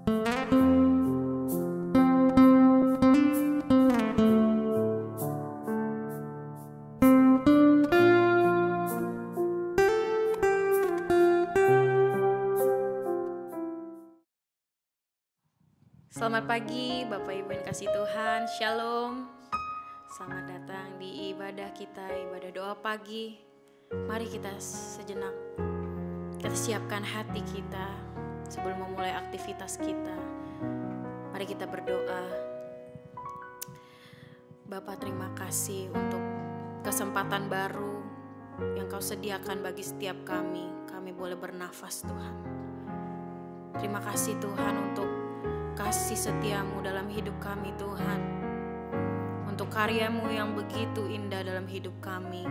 Selamat pagi Bapak Ibu yang kasih Tuhan, Shalom. Selamat datang di ibadah kita, ibadah doa pagi. Mari kita sejenak, kita siapkan hati kita sebelum memulai aktivitas kita. Mari kita berdoa. Bapa, terima kasih untuk kesempatan baru yang Kau sediakan bagi setiap kami. Kami boleh bernafas, Tuhan. Terima kasih Tuhan untuk kasih setiamu dalam hidup kami, Tuhan. Untuk karyamu yang begitu indah dalam hidup kami.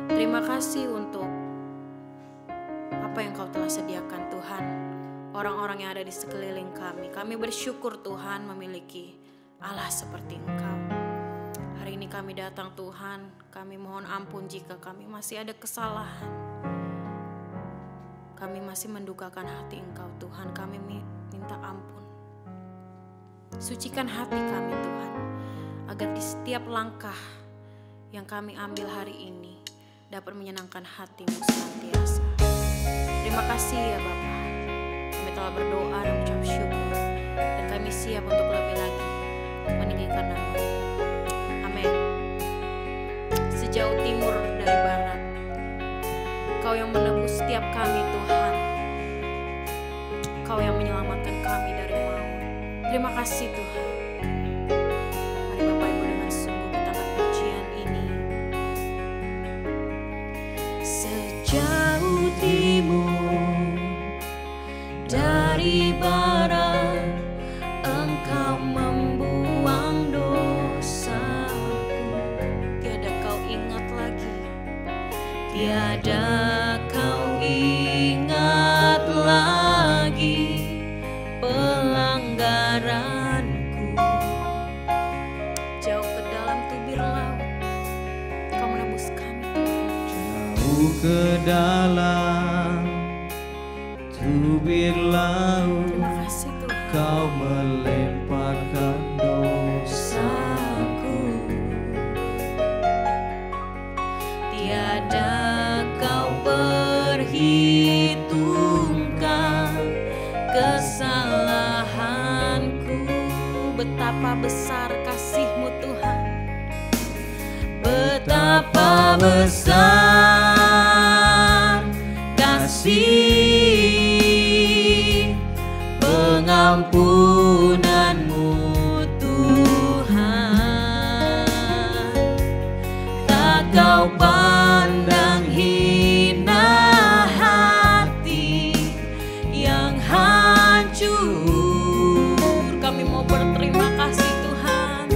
Terima kasih untuk apa yang Kau telah sediakan, Tuhan. Orang-orang yang ada di sekeliling kami. Kami bersyukur Tuhan memiliki Allah seperti Engkau. Hari ini kami datang Tuhan. Kami mohon ampun jika kami masih ada kesalahan. Kami masih mendukakan hati Engkau, Tuhan. Kami minta ampun. Sucikan hati kami Tuhan, agar di setiap langkah yang kami ambil hari ini dapat menyenangkan hati-Mu senantiasa. Terima kasih ya Bapa. Kami telah berdoa dan ucap syukur, dan kami siap untuk lebih lagi meninggikan nama. Amin. Sejauh timur dari barat, Kau yang menebus setiap kami Tuhan. Kau yang menyelamatkan kami dari maut. Terima kasih Tuhan. Mari Bapak Ibu dengan sungguh kita angkat pujian ini. Sejauh timur dari barat, Engkau membuang dosaku. Tiada Kau ingat lagi. Tiada Kau ingat lagi pelanggaranku. Jauh ke dalam tubir laut, Kau menebus kami Tuhan. Jauh ke dalam tubir laut, Terima kasih Tuhan. Kau melemparkan dosaku. Tiada Kau perhitungkan kesalahanku. Betapa besar kasih-Mu Tuhan. Betapa besar kasih pengampunan-Mu Tuhan. Tak Kau pandang hina hati yang hancur. Kami mau berterima kasih Tuhan.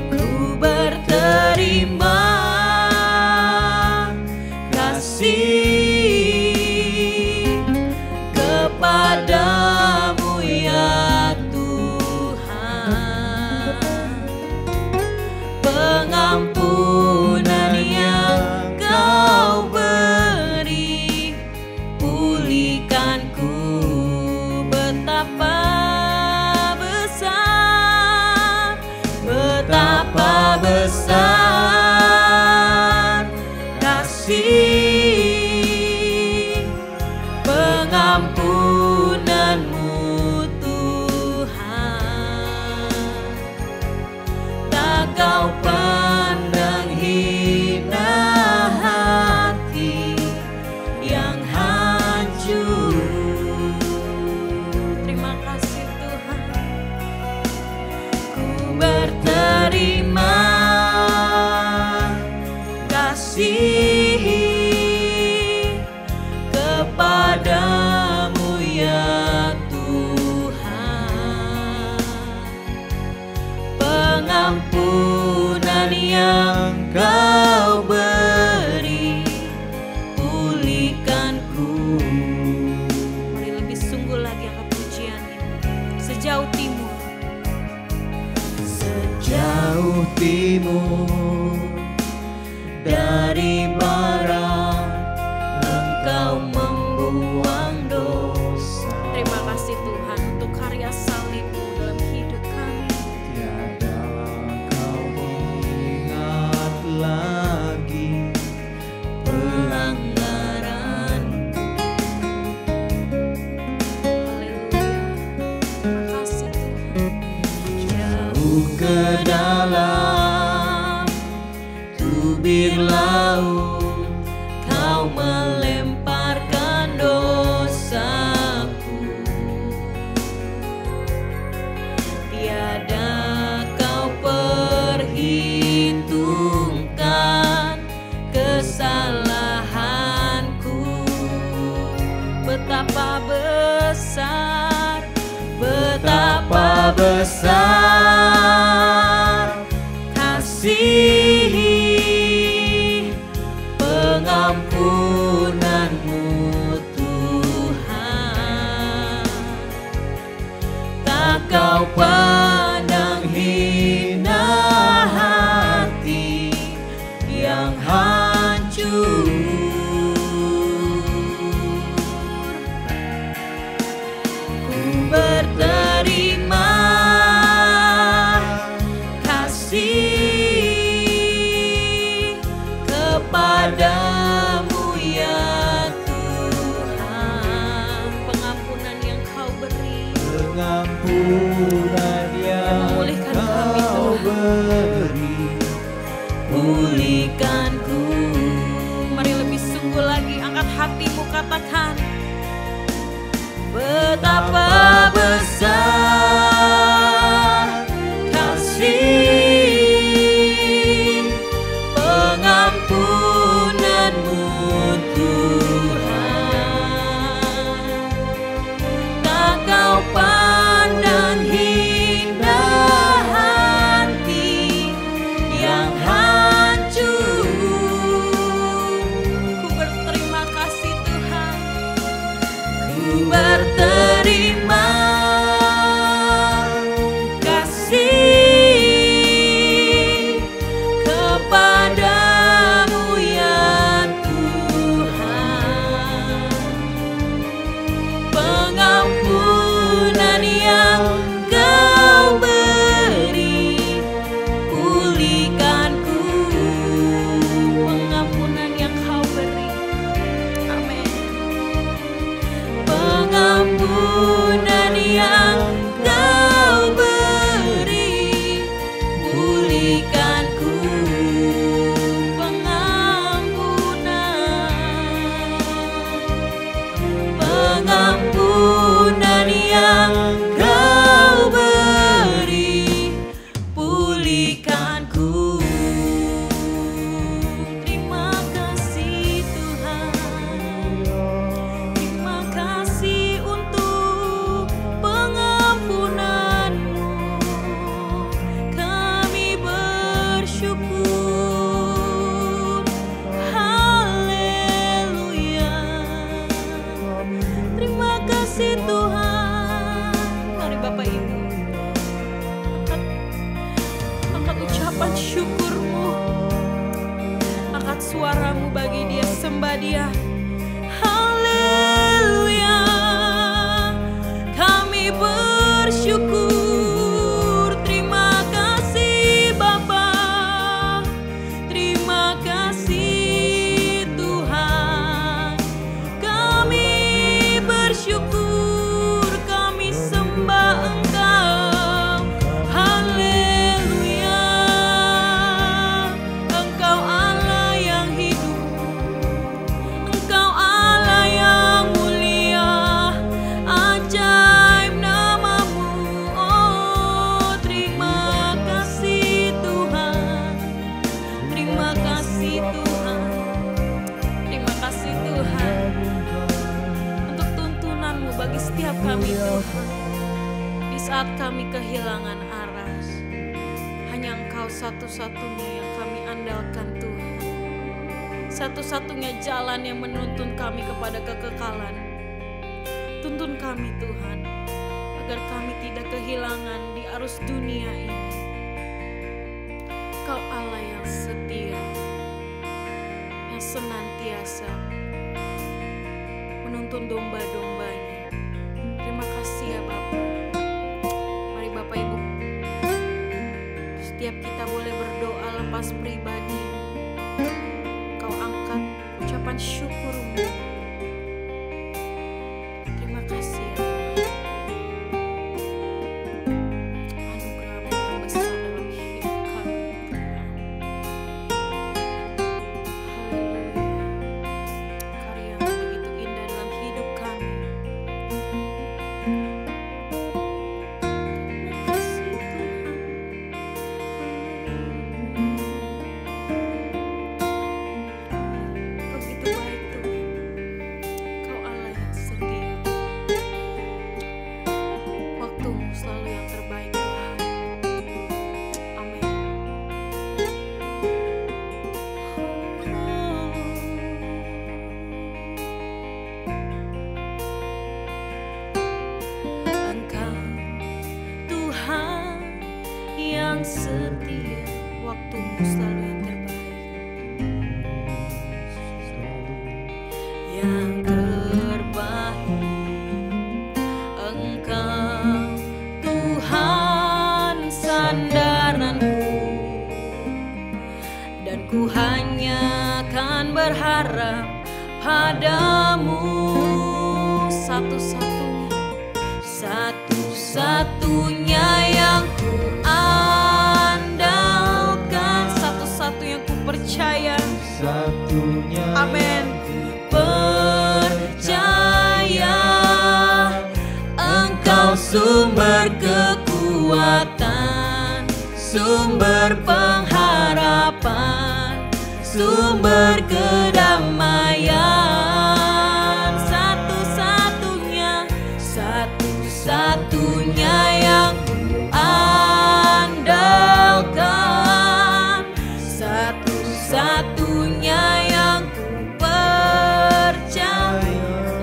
Ku berterima kasih kepadamu ya Tuhan. Pengampunan yang Kau beri, pulihkanku. Betapa besar kasih pengampunan-Mu Tuhan. Tak Kau pandang hina hati yang hancur. Terima kasih Tuhan. Ku berterima kasih kepadamu ya Tuhan. Pengampunan yang Kau beri, pulihkanku. Mari lebih sungguh lagi angkat pujian ini. Sejauh timur, Sejauh timur dari barat, Engkau membuang dosa. terima kasih Tuhan. ke dalam tubir laut, Kau melemparkan dosaku. Tiada Kau perhitungkan kesalahanku. Betapa besar, betapa besar kasih pengampunan-Mu Tuhan. Tak Kau pandang hina hati yang hancur. Ku berterima kasih kepadamu ya Tuhan. Pengampunan yang Kau beri, pengampunan yang memulihkan kami, Kau Tuhan. beri. Pulihkanku. Mari lebih sungguh lagi, angkat hatimu, katakan, betapa besar kasih pengampunan-Mu Tuhan. Tak Kau pandang hina hati yang hancur. Ku berterima kasih Tuhan. Ku berterima kasih kepadamu ya Tuhan. Pengampunan yang Kau beri, pulihkanku. Pengampunan yang Kau beri, amin. Pengampunan yang Kau beri, pulihkanku. Pengampunan yang Kau beri, pulihkanku. Terima kasih Tuhan. Terima kasih untuk pengampunan-Mu. Kami bersyukur. Haleluya. Terima kasih Tuhan. Mari Bapak Ibu, angkat ucapan syukur-Mu. Angkat suaramu bagi Dia, sembah Dia. Haleluya. Kami bersyukur. Terima kasih Bapa. Terima kasih Tuhan. Kami bersyukur, kami sembah Engkau. Haleluya. Engkau Allah yang hidup, Engkau Allah yang mulia. Ajaib nama-Mu. Oh, terima kasih Tuhan. Terima kasih Tuhan. Terima kasih Tuhan untuk tuntunan-Mu bagi setiap kami Tuhan. Di saat kami kehilangan arah, hanya Engkau satu-satunya yang kami andalkan Tuhan. Satu-satunya jalan yang menuntun kami kepada kekekalan. Tuntun kami Tuhan, agar kami tidak kehilangan di arus dunia ini. Kau Allah yang setia, yang senantiasa menuntun domba-dombanya. Terima kasih ya Bapak. Mari Bapak Ibu, setiap kita boleh berdoa lepas pribadi. Kau angkat ucapan syukur-Mu. Terima kasih ya Tuhan. Anugerah-Mu yang besar dalam yang setia, waktumu selalu yang terbaik. yang terbaik. Engkau Tuhan sandaranku, dan ku hanya kan berharap padamu. Satu-satunya yang ku andalkan, satu-satu yang ku percaya. Satunya Amin. Percaya Engkau sumber kekuatan, sumber pengharapan, sumber kedamaian. Satu-satunya yang ku andalkan, satu-satunya yang ku percaya.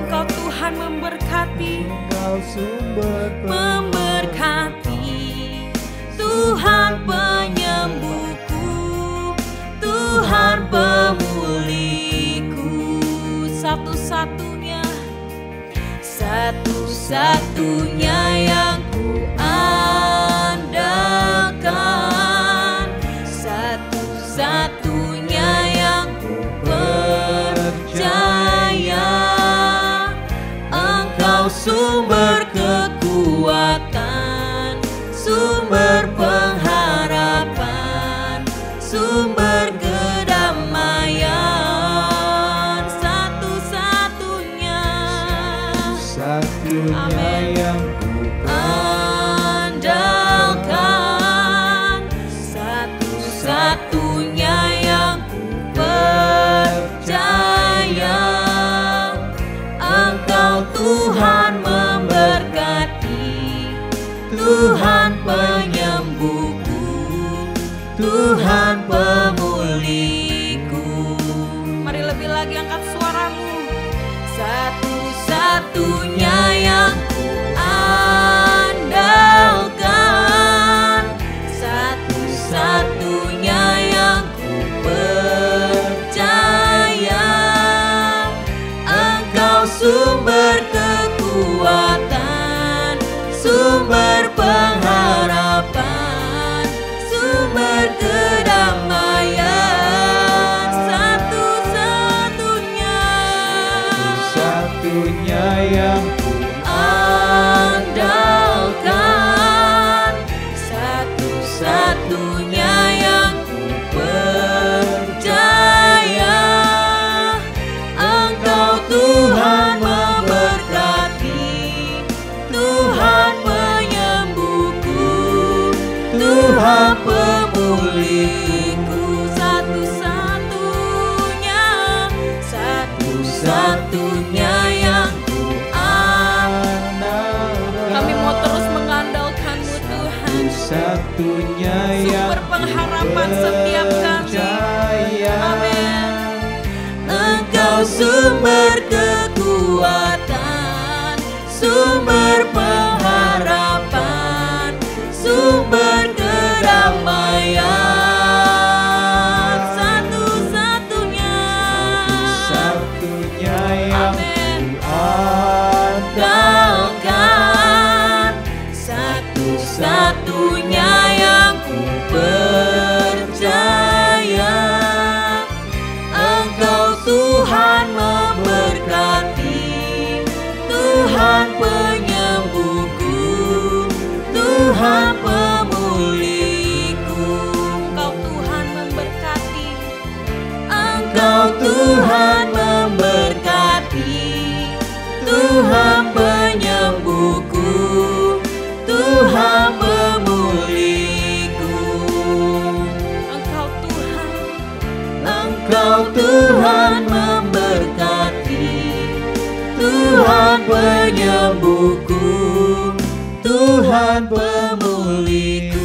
Engkau Tuhan memberkati, Engkau sumber memberkati, Tuhan penyembuhku, Tuhan pemulihku. Satu-satunya yang ku andalkan, satu-satunya yang ku percaya. Engkau sumber kekuatan, sumber pengharapan, sumber kedamaian. Satunya yang ku andalkan, satu-satunya yang ku percaya. Engkau Tuhan memberkati, Tuhan penyembuhku, Tuhan pemulihku. mari lebih lagi angkat suaramu. Satu-satunya yang ku andalkan, satu-satunya yang ku percaya. Engkau sumber kekuatan, sumber pengharapan, sumber kedamaian. satunya yang ku andalkan, satu-satunya yang ku percaya. Engkau Tuhan memberkati, Tuhan penyembuhku, Tuhan pemulihku. Satu-satunya yang ku andalkan. Kami mau terus mengandalkan-Mu Tuhan, satunya yang sumber pengharapan setiap kami. Amin. Engkau sumber kekuatan, sumber pengharapan, sumber kedamaian. Satunya yang Amin. ku andalkan, Satu-satunya yang ku percaya. Engkau Tuhan memberkati, Tuhan penyembuhku, Tuhan pemulihku. Engkau Tuhan memberkati, Engkau Tuhan memberkati, Tuhan penyembuhku, Tuhan pemulihku. Engkau Tuhan memberkati, Tuhan penyembuhku, Tuhan pemulihku.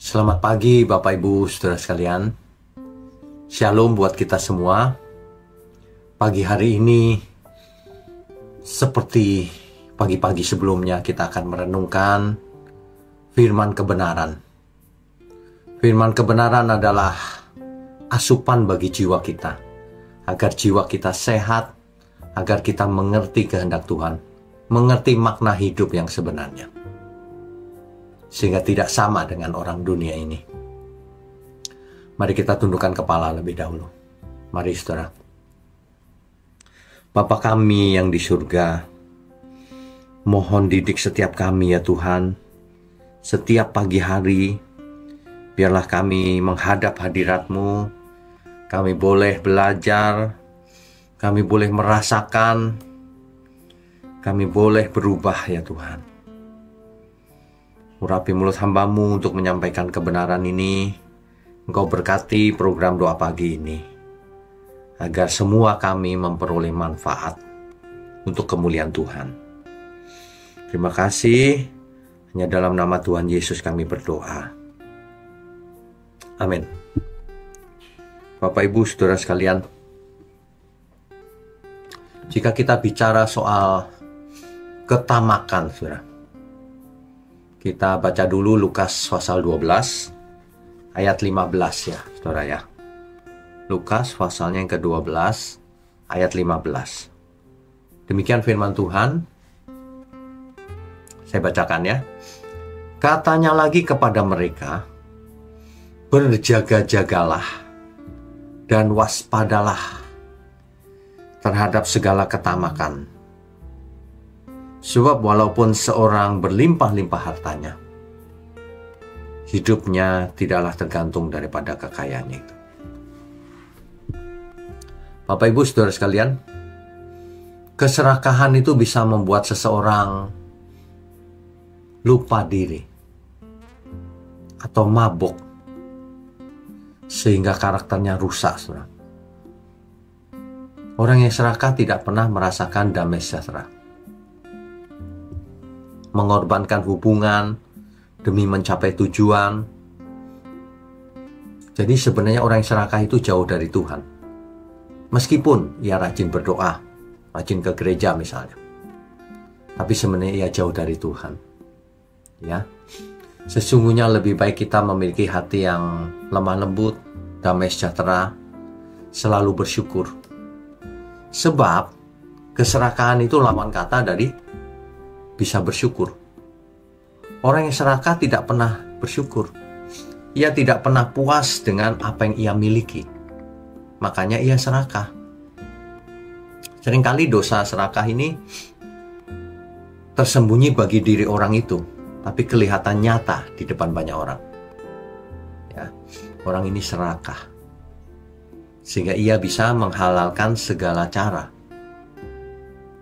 Selamat pagi Bapak Ibu Saudara sekalian. Shalom buat kita semua. Pagi hari ini seperti pagi-pagi sebelumnya kita akan merenungkan firman kebenaran. Firman kebenaran adalah asupan bagi jiwa kita, agar jiwa kita sehat, agar kita mengerti kehendak Tuhan, mengerti makna hidup yang sebenarnya, sehingga tidak sama dengan orang dunia ini. Mari kita tundukkan kepala lebih dahulu. Mari saudara. Bapa kami yang di surga, mohon didik setiap kami ya Tuhan. Setiap pagi hari, biarlah kami menghadap hadirat-Mu. Kami boleh belajar, kami boleh merasakan, kami boleh berubah ya Tuhan. Urapi mulut hamba-Mu untuk menyampaikan kebenaran ini. Engkau berkati program doa pagi ini, agar semua kami memperoleh manfaat untuk kemuliaan Tuhan. Terima kasih. Hanya dalam nama Tuhan Yesus kami berdoa. Amin. Bapak Ibu Saudara sekalian, jika kita bicara soal ketamakan, saudara, kita baca dulu Lukas pasal 12 ayat 15 ya, saudara ya. Lukas pasalnya yang ke-12 ayat 15. Demikian firman Tuhan. Saya bacakan ya. Katanya lagi kepada mereka, berjaga-jagalah dan waspadalah terhadap segala ketamakan. Sebab walaupun seorang berlimpah-limpah hartanya, hidupnya tidaklah tergantung daripada kekayaannya itu. Bapak Ibu Saudara sekalian, keserakahan itu bisa membuat seseorang lupa diri atau mabuk, sehingga karakternya rusak, saudara. Orang yang serakah tidak pernah merasakan damai sejahtera, mengorbankan hubungan demi mencapai tujuan. Jadi sebenarnya orang yang serakah itu jauh dari Tuhan. Meskipun ia rajin berdoa, rajin ke gereja misalnya, tapi sebenarnya ia jauh dari Tuhan. Ya, sesungguhnya lebih baik kita memiliki hati yang lemah lembut, damai sejahtera, selalu bersyukur. Sebab keserakahan itu lawan kata dari bisa bersyukur. Orang yang serakah tidak pernah bersyukur. Ia tidak pernah puas dengan apa yang ia miliki. Makanya ia serakah. Seringkali dosa serakah ini tersembunyi bagi diri orang itu, tapi kelihatan nyata di depan banyak orang. Ya, orang ini serakah, sehingga ia bisa menghalalkan segala cara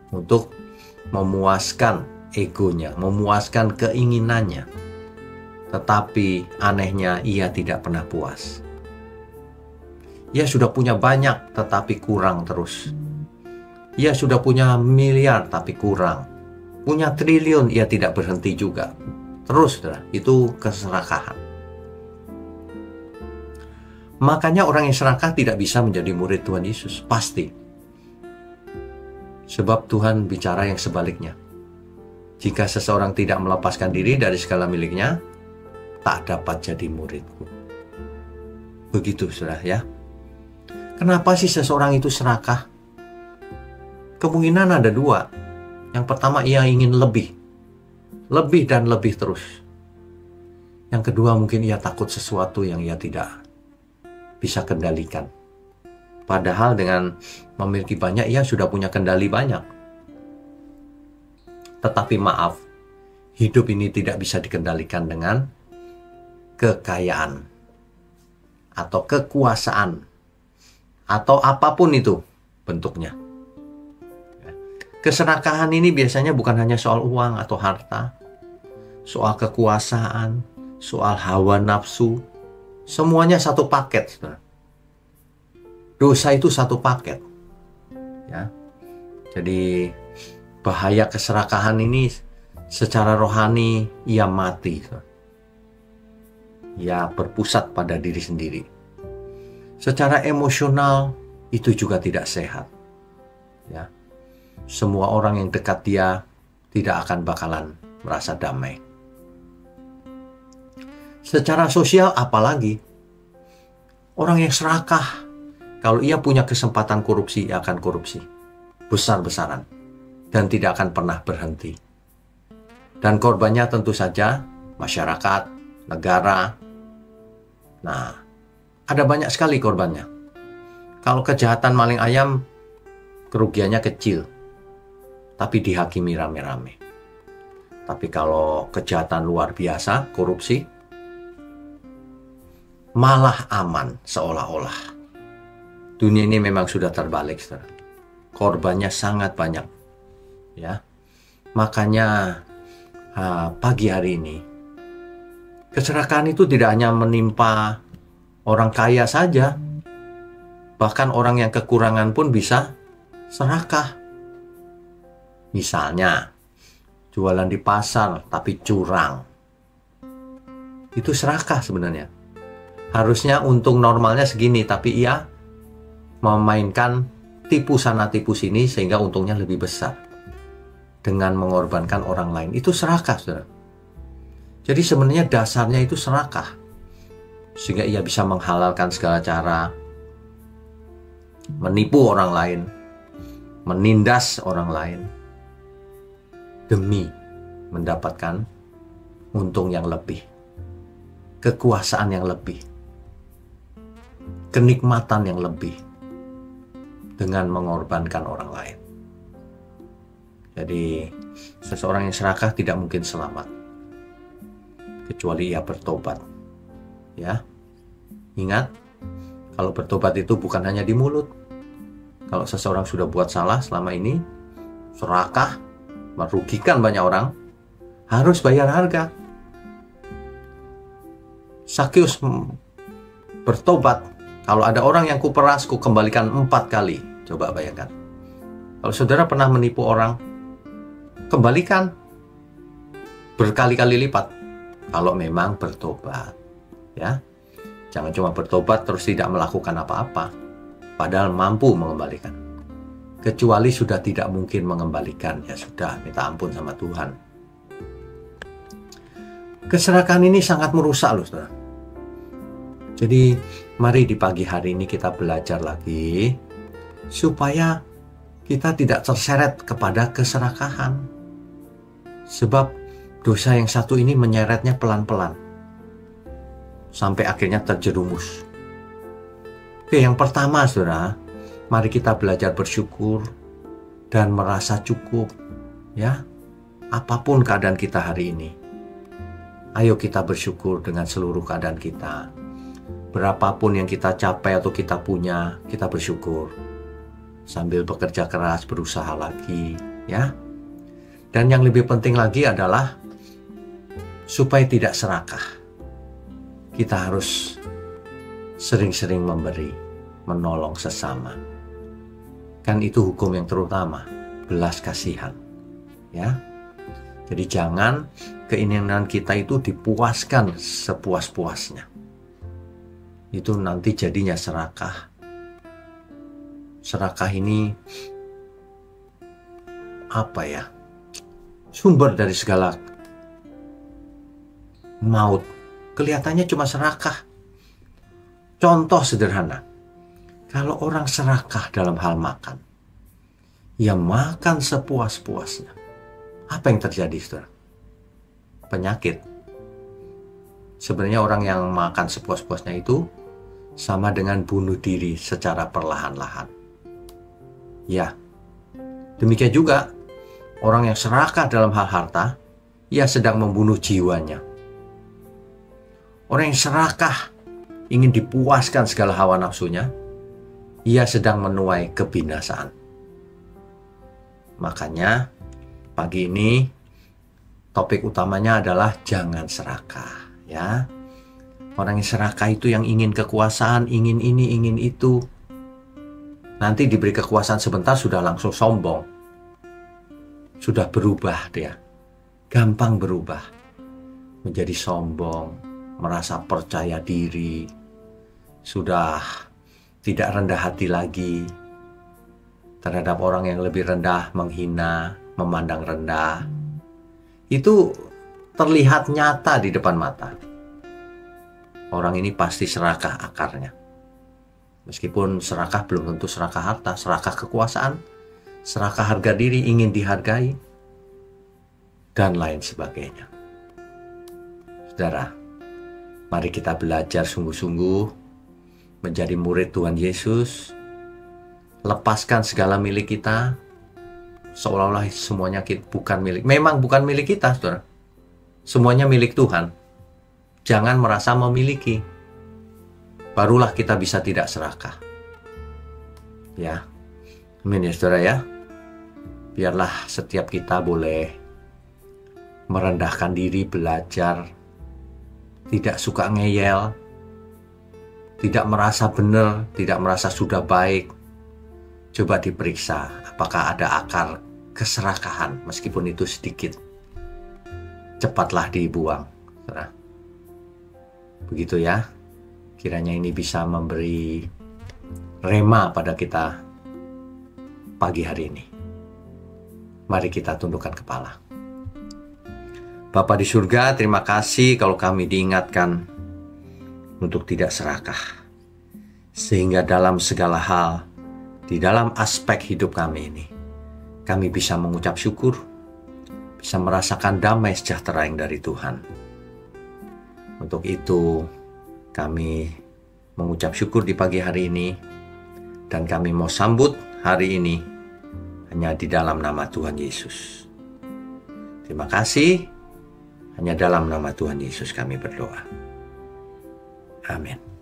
untuk memuaskan egonya, memuaskan keinginannya. Tetapi anehnya ia tidak pernah puas. Ia sudah punya banyak tetapi kurang terus. Ia sudah punya miliar tapi kurang. Punya triliun ia tidak berhenti juga. Terus, saudara, itu keserakahan. Makanya orang yang serakah tidak bisa menjadi murid Tuhan Yesus, pasti. Sebab Tuhan bicara yang sebaliknya. Jika seseorang tidak melepaskan diri dari segala miliknya, tak dapat jadi muridku. Begitu, saudara ya. Kenapa sih seseorang itu serakah? Kemungkinan ada dua. Yang pertama, ia ingin lebih dan lebih terus. Yang kedua, mungkin ia takut sesuatu yang ia tidak bisa kendalikan. Padahal dengan memiliki banyak, ia sudah punya kendali banyak. Tetapi maaf, hidup ini tidak bisa dikendalikan dengan kekayaan atau kekuasaan atau apapun itu bentuknya. Keserakahan ini biasanya bukan hanya soal uang atau harta, soal kekuasaan, soal hawa nafsu, semuanya satu paket, saudara. Dosa itu satu paket. Ya. Jadi bahaya keserakahan ini secara rohani ia mati. Saudara. ya berpusat pada diri sendiri. Secara emosional itu juga tidak sehat. Ya. Semua orang yang dekat dia tidak akan bakalan merasa damai. Secara sosial apalagi, orang yang serakah, kalau ia punya kesempatan korupsi, ia akan korupsi besar-besaran dan tidak akan pernah berhenti. Dan korbannya tentu saja masyarakat, negara. Nah, ada banyak sekali korbannya. Kalau kejahatan maling ayam, kerugiannya kecil, tapi dihakimi rame-rame. Tapi kalau kejahatan luar biasa, korupsi, malah aman seolah-olah. Dunia ini memang sudah terbalik, saudara. Korbannya sangat banyak. Ya, makanya pagi hari ini keserakahan itu tidak hanya menimpa orang kaya saja, bahkan orang yang kekurangan pun bisa serakah. Misalnya jualan di pasar tapi curang, itu serakah sebenarnya. Harusnya untung normalnya segini, tapi ia memainkan tipu sana tipu sini sehingga untungnya lebih besar dengan mengorbankan orang lain. Itu serakah, saudara. Jadi sebenarnya dasarnya itu serakah, sehingga ia bisa menghalalkan segala cara, menipu orang lain, menindas orang lain, demi mendapatkan untung yang lebih, kekuasaan yang lebih, kenikmatan yang lebih, dengan mengorbankan orang lain. Jadi seseorang yang serakah tidak mungkin selamat kecuali ia bertobat. Ya, ingat, kalau bertobat itu bukan hanya di mulut. Kalau seseorang sudah buat salah selama ini, serakah, merugikan banyak orang, harus bayar harga. Sakeus bertobat, kalau ada orang yang kuperas, ku kembalikan 4 kali. Coba bayangkan. Kalau saudara pernah menipu orang, kembalikan berkali-kali lipat. Kalau memang bertobat, ya, jangan cuma bertobat terus tidak melakukan apa-apa, padahal mampu mengembalikan. Kecuali sudah tidak mungkin mengembalikan, ya sudah, minta ampun sama Tuhan. Keserakahan ini sangat merusak loh, saudara. Jadi mari di pagi hari ini kita belajar lagi supaya kita tidak terseret kepada keserakahan. Sebab dosa yang satu ini menyeretnya pelan-pelan sampai akhirnya terjerumus. Oke, yang pertama, saudara, mari kita belajar bersyukur dan merasa cukup, ya. Apapun keadaan kita hari ini, ayo kita bersyukur dengan seluruh keadaan kita. Berapapun yang kita capai atau kita punya, kita bersyukur. Sambil bekerja keras, berusaha lagi, ya. Dan yang lebih penting lagi adalah supaya tidak serakah, kita harus sering-sering memberi, menolong sesama. Kan itu hukum yang terutama, belas kasihan, ya. Jadi jangan keinginan kita itu dipuaskan sepuas-puasnya. Itu nanti jadinya serakah. Serakah ini apa ya? Sumber dari segala maut. Kelihatannya cuma serakah. Contoh sederhana. Kalau orang serakah dalam hal makan, ia makan sepuas-puasnya. Apa yang terjadi, saudara? Penyakit. Sebenarnya orang yang makan sepuas-puasnya itu sama dengan bunuh diri secara perlahan-lahan. Ya, demikian juga orang yang serakah dalam hal harta, ia sedang membunuh jiwanya. Orang yang serakah ingin dipuaskan segala hawa nafsunya, ia sedang menuai kebinasaan. Makanya pagi ini topik utamanya adalah jangan serakah, ya. Orang yang serakah itu yang ingin kekuasaan, ingin ini, ingin itu. Nanti diberi kekuasaan sebentar sudah langsung sombong. Sudah berubah dia. Gampang berubah. Menjadi sombong, merasa percaya diri, sudah tidak rendah hati lagi terhadap orang yang lebih rendah, menghina, memandang rendah. Itu terlihat nyata di depan mata. Orang ini pasti serakah akarnya. Meskipun serakah belum tentu serakah harta, serakah kekuasaan, serakah harga diri, ingin dihargai, dan lain sebagainya. Saudara, mari kita belajar sungguh-sungguh menjadi murid Tuhan Yesus. Lepaskan segala milik kita, seolah-olah semuanya bukan milik. Memang bukan milik kita, saudara. Semuanya milik Tuhan. Jangan merasa memiliki. Barulah kita bisa tidak serakah. Ya, amin ya saudara ya. Biarlah setiap kita boleh merendahkan diri, belajar, tidak suka ngeyel, tidak merasa benar, tidak merasa sudah baik. Coba diperiksa apakah ada akar keserakahan, meskipun itu sedikit. Cepatlah dibuang. Saudara. Begitu ya. Kiranya ini bisa memberi rema pada kita pagi hari ini. Mari kita tundukkan kepala. Bapa di surga, terima kasih kalau kami diingatkan untuk tidak serakah. Sehingga dalam segala hal, di dalam aspek hidup kami ini, kami bisa mengucap syukur, bisa merasakan damai sejahtera yang dari Tuhan. Untuk itu, kami mengucap syukur di pagi hari ini, dan kami mau sambut hari ini hanya di dalam nama Tuhan Yesus. Terima kasih, hanya dalam nama Tuhan Yesus kami berdoa. Amin.